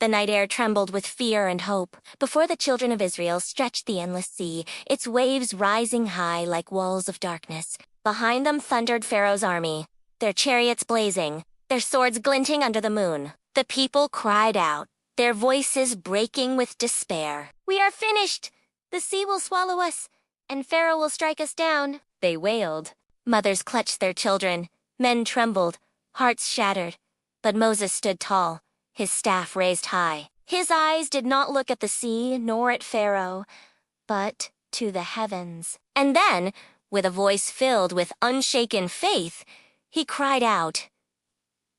The night air trembled with fear and hope. Before the children of Israel stretched the endless sea, its waves rising high like walls of darkness. Behind them thundered Pharaoh's army, their chariots blazing, their swords glinting under the moon. The people cried out, their voices breaking with despair. "We are finished! The sea will swallow us, and Pharaoh will strike us down," they wailed. Mothers clutched their children, men trembled, hearts shattered. But Moses stood tall, his staff raised high. His eyes did not look at the sea nor at Pharaoh, but to the heavens. And then, with a voice filled with unshaken faith, he cried out,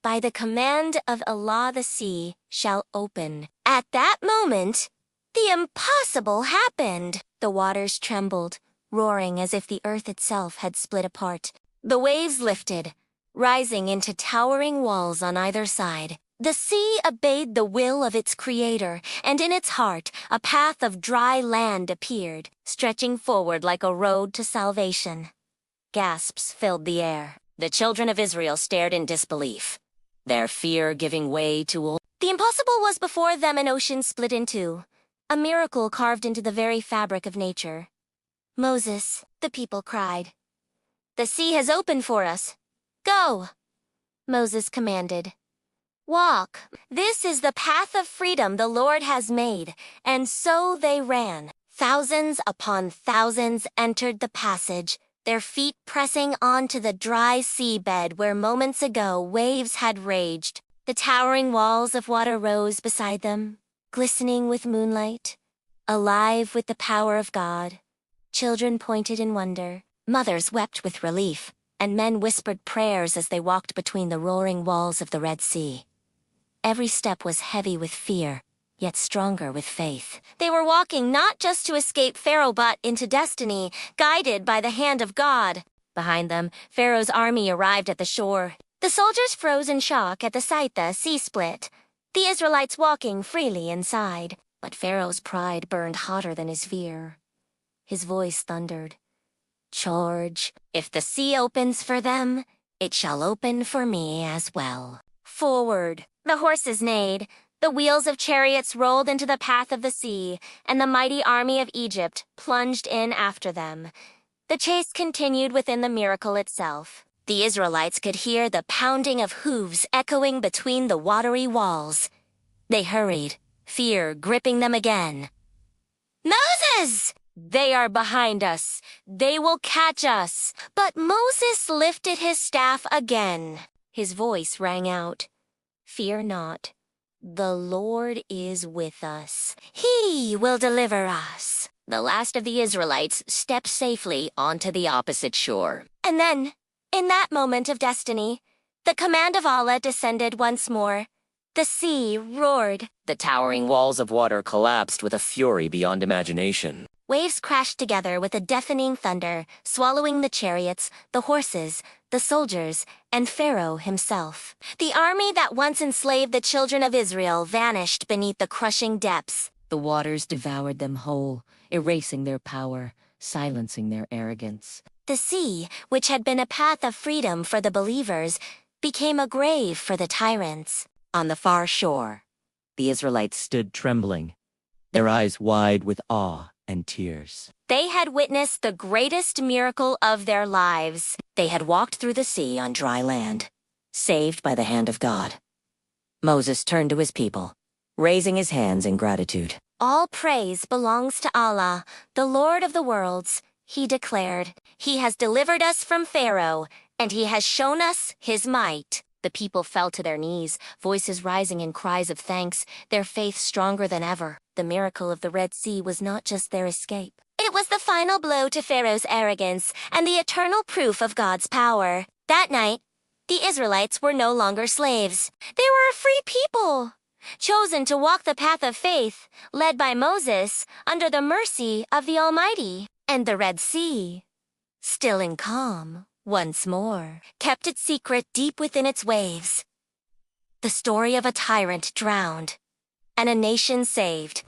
"By the command of Allah, the sea shall open." At that moment, the impossible happened. The waters trembled, roaring as if the earth itself had split apart. The waves lifted, rising into towering walls on either side. The sea obeyed the will of its creator, and in its heart a path of dry land appeared, stretching forward like a road to salvation. Gasps filled the air. The children of Israel stared in disbelief, their fear giving way to the impossible was before them. An ocean split in two, a miracle carved into the very fabric of nature. "Moses," the people cried, "the sea has opened for us. Go!" Moses commanded. "Walk. This is the path of freedom the Lord has made." And so they ran. Thousands upon thousands entered the passage, their feet pressing onto the dry seabed where moments ago waves had raged. The towering walls of water rose beside them, glistening with moonlight, alive with the power of God. Children pointed in wonder, mothers wept with relief, and men whispered prayers as they walked between the roaring walls of the Red Sea. Every step was heavy with fear, yet stronger with faith. They were walking not just to escape Pharaoh but into destiny, guided by the hand of God. Behind them, Pharaoh's army arrived at the shore. The soldiers froze in shock at the sight the sea split, the Israelites walking freely inside. But Pharaoh's pride burned hotter than his fear. His voice thundered, "Charge! If the sea opens for them, it shall open for me as well." Forward! The horses neighed, the wheels of chariots rolled into the path of the sea, and the mighty army of Egypt plunged in after them. The chase continued within the miracle itself. The Israelites could hear the pounding of hooves echoing between the watery walls. They hurried, fear gripping them again. "Moses! They are behind us. They will catch us." But Moses lifted his staff again. His voice rang out, "Fear not. The Lord is with us. He will deliver us." The last of the Israelites stepped safely onto the opposite shore. And then, in that moment of destiny, the command of Allah descended once more. The sea roared. The towering walls of water collapsed with a fury beyond imagination. Waves crashed together with a deafening thunder, swallowing the chariots, the horses, the soldiers, and Pharaoh himself. The army that once enslaved the children of Israel vanished beneath the crushing depths. The waters devoured them whole, erasing their power, silencing their arrogance. The sea, which had been a path of freedom for the believers, became a grave for the tyrants. On the far shore, the Israelites stood trembling, their eyes wide with awe and tears. They had witnessed the greatest miracle of their lives. They had walked through the sea on dry land, saved by the hand of God. Moses turned to his people, raising his hands in gratitude. "All praise belongs to Allah, the Lord of the worlds," he declared. "He has delivered us from Pharaoh, and he has shown us his might." The people fell to their knees, voices rising in cries of thanks, their faith stronger than ever. The miracle of the Red Sea was not just their escape. It was the final blow to Pharaoh's arrogance and the eternal proof of God's power. That night, the Israelites were no longer slaves. They were a free people, chosen to walk the path of faith, led by Moses, under the mercy of the Almighty. And the Red Sea, still in calm, once more, kept its secret deep within its waves. The story of a tyrant drowned, and a nation saved.